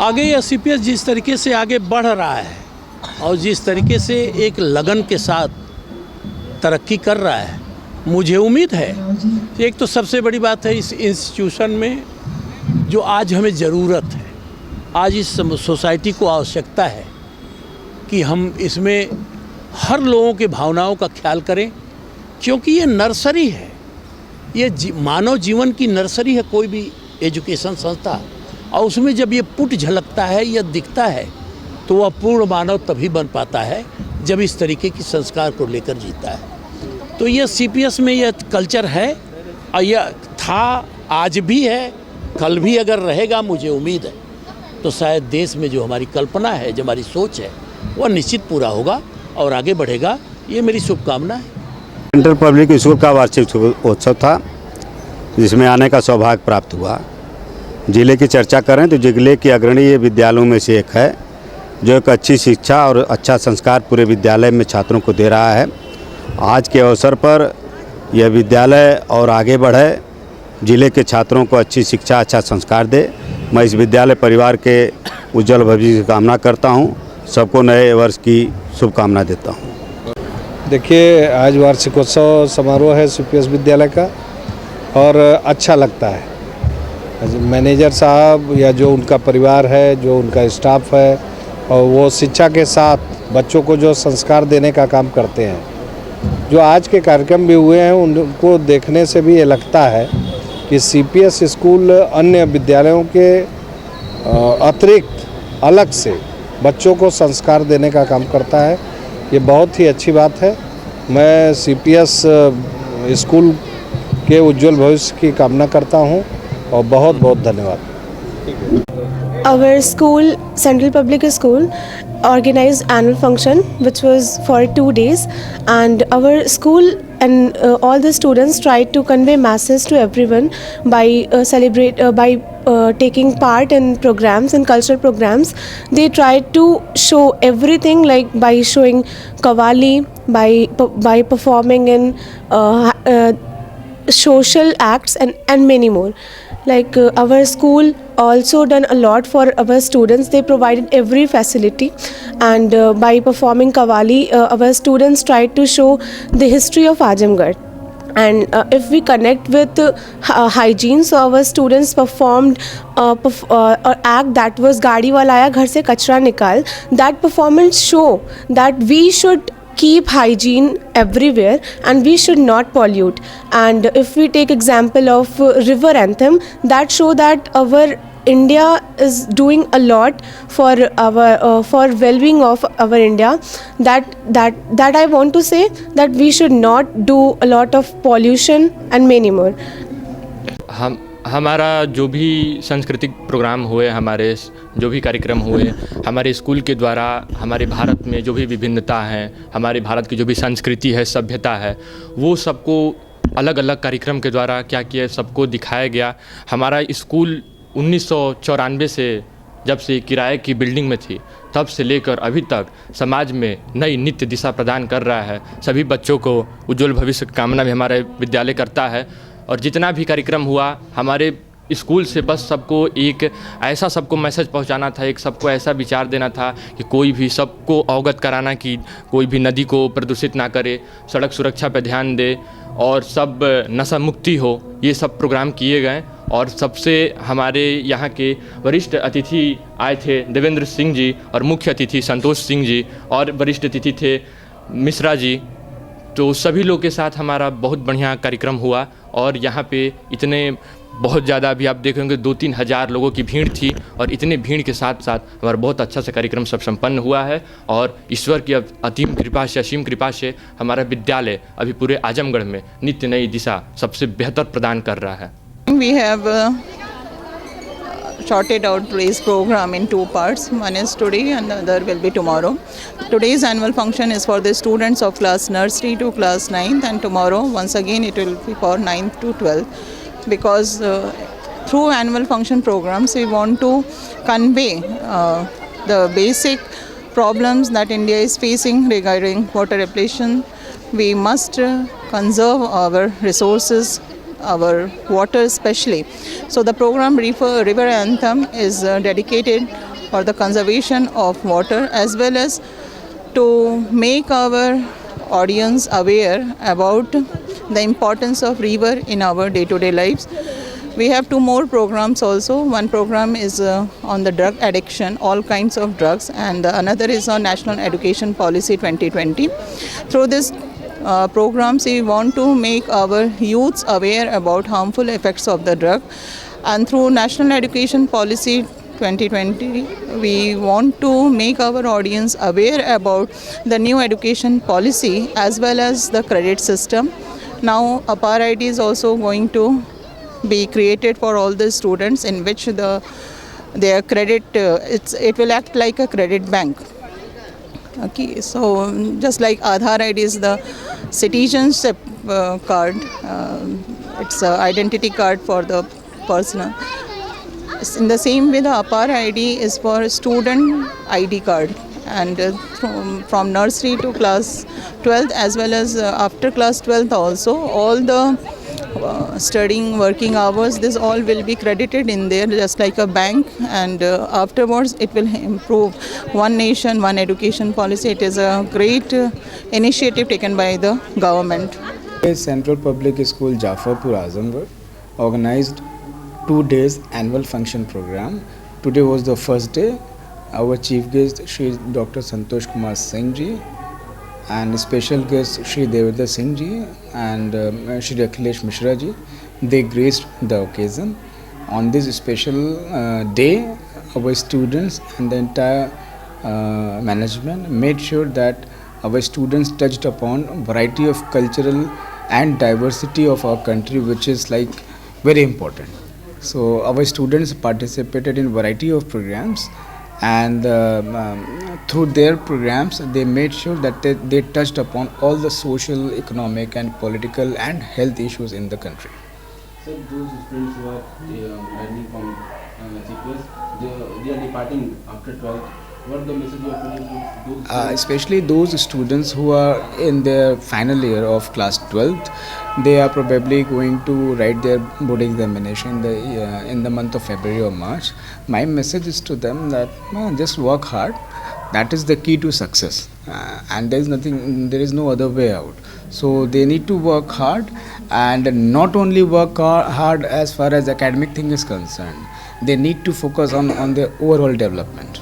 आगे यह CPS जिस तरीके से आगे बढ़ रहा है और जिस तरीके से एक लगन के साथ तरक्की कर रहा है, मुझे उम्मीद है, एक तो सबसे बड़ी बात है इस इंस्टीट्यूशन में जो आज हमें ज़रूरत है, आज इस सोसाइटी को आवश्यकता है कि हम इसमें हर लोगों के भावनाओं का ख्याल करें, क्योंकि ये नर्सरी है, ये मानव जीवन की नर्सरी है कोई भी एजुकेशन संस्था। और उसमें जब ये पुट झलकता है या दिखता है तो वह पूर्ण मानव तभी बन पाता है जब इस तरीके की संस्कार को लेकर जीता है। तो ये CPS में यह कल्चर है और यह था, आज भी है, कल भी अगर रहेगा, मुझे उम्मीद है तो शायद देश में जो हमारी कल्पना है, जो हमारी सोच है, वह निश्चित पूरा होगा और आगे बढ़ेगा। ये मेरी शुभकामना है। सेंट्रल पब्लिक स्कूल का वार्षिक उत्सव था जिसमें आने का सौभाग्य प्राप्त हुआ। जिले की चर्चा करें तो जिले के अग्रणी विद्यालयों में से एक है जो एक अच्छी शिक्षा और अच्छा संस्कार पूरे विद्यालय में छात्रों को दे रहा है। आज के अवसर पर यह विद्यालय और आगे बढ़े, जिले के छात्रों को अच्छी शिक्षा, अच्छा संस्कार दे। मैं इस विद्यालय परिवार के उज्जवल भविष्य की कामना करता हूँ। सबको नए वर्ष की शुभकामना देता हूँ। देखिए, आज वार्षिकोत्सव समारोह है CPS विद्यालय का और अच्छा लगता है। मैनेजर साहब या जो उनका परिवार है, जो उनका स्टाफ है, और वो शिक्षा के साथ बच्चों को जो संस्कार देने का काम करते हैं, जो आज के कार्यक्रम भी हुए हैं उनको देखने से भी ये लगता है कि CPS स्कूल अन्य विद्यालयों के अतिरिक्त अलग से बच्चों को संस्कार देने का काम करता है। ये बहुत ही अच्छी बात है। मैं CPS स्कूल के उज्जवल भविष्य की कामना करता हूँ और बहुत बहुत धन्यवाद। Our school, Central Public School, organized annual function which was for 2 days, and our school and all the students tried to convey masses to everyone by taking part in programs and cultural programs. They tried to show everything, like by showing Qawwali, by performing in social acts and many more. Like our school also done a lot for our students. They provided every facility, and by performing Qawwali, our students tried to show the history of Azamgarh. And if we connect with hygiene, so our students performed an act that was Gaadi wala aaya ghar se kachra nikal. That performance show that we should keep hygiene everywhere and we should not pollute. And if we take example of river anthem, that show that our India is doing a lot for our for well-being of our India. That I want to say that we should not do a lot of pollution and many more. हमारा जो भी सांस्कृतिक programme हुए, हमारे जो भी कार्यक्रम हुए, हमारे स्कूल के द्वारा हमारे भारत में जो भी विभिन्नता है, हमारे भारत की जो भी संस्कृति है, सभ्यता है, वो सबको अलग अलग कार्यक्रम के द्वारा क्या किया, सबको दिखाया गया। हमारा स्कूल 1994 से जब से किराए की बिल्डिंग में थी, तब से लेकर अभी तक समाज में नई नित्य दिशा प्रदान कर रहा है। सभी बच्चों को उज्जवल भविष्य की कामना भी हमारा विद्यालय करता है। और जितना भी कार्यक्रम हुआ हमारे स्कूल से बस सबको एक ऐसा सबको मैसेज पहुंचाना था, एक सबको ऐसा विचार देना था कि कोई भी सबको अवगत कराना कि कोई भी नदी को प्रदूषित ना करे, सड़क सुरक्षा पर ध्यान दे और सब नशा मुक्ति हो। ये सब प्रोग्राम किए गए और सबसे हमारे यहाँ के वरिष्ठ अतिथि आए थे देवेंद्र सिंह जी और मुख्य अतिथि संतोष सिंह जी और वरिष्ठ अतिथि थे मिश्रा जी। तो सभी लोग के साथ हमारा बहुत बढ़िया कार्यक्रम हुआ और यहाँ पे इतने बहुत ज़्यादा अभी आप देखेंगे 2-3 हज़ार लोगों की भीड़ थी और इतने भीड़ के साथ साथ हमारा बहुत अच्छा से कार्यक्रम सब संपन्न हुआ है। और ईश्वर की असीम कृपा से, असीम कृपा से हमारा विद्यालय अभी पूरे आजमगढ़ में नित्य नई दिशा सबसे बेहतर प्रदान कर रहा है। We have sorted out today's program in 2 parts. One is today and the other will be tomorrow. Today's annual function is for the students of class nursery to class 9th, and tomorrow once again it will be for 9th to 12th, because through annual function programs we want to convey the basic problems that India is facing regarding water depletion. We must conserve our resources, our water especially. So the program River Anthem is dedicated or the conservation of water, as well as to make our audience aware about the importance of river in our day-to-day lives. We have two more programs also. One program is on the drug addiction, all kinds of drugs, and another is on National Education Policy 2020. Through this programs, we want to make our youths aware about harmful effects of the drug, and through National Education Policy 2020, we want to make our audience aware about the new education policy as well as the credit system. Now, APAR ID is also going to be created for all the students, in which their credit it will act like a credit bank. Okay, so just like Aadhaar ID is the citizenship card, it's an identity card for the person. In the same way, the APAR ID is for student ID card, and from nursery to class 12th as well as after class 12th also, all the studying working hours, this all will be credited in there just like a bank, and afterwards it will improve one nation one education policy. It is a great initiative taken by the government. Central Public School Jafarpur Azamgarh organized 2 days annual function program. Today was the first day. Our chief guest Shri Dr. Santosh Kumar Singh ji, and special guest Shri Devendra Singh ji and Shri Akhilesh Mishra ji. They graced the occasion. On this special day, our students and the entire management made sure that our students touched upon variety of cultural and diversity of our country, which is like very important. So our students participated in variety of programs, and through their programs they made sure that they touched upon all the social, economic and political and health issues in the country. So those students who are learning from CPS, they are departing after 12th. What the message you are putting to those especially those students who are in their final year of class 12th, they are probably going to write their board examination in the month of February or March. My message is to them that just work hard. That is the key to success, and there is no other way out. So they need to work hard, and not only work hard as far as academic thing is concerned. They need to focus on their overall development.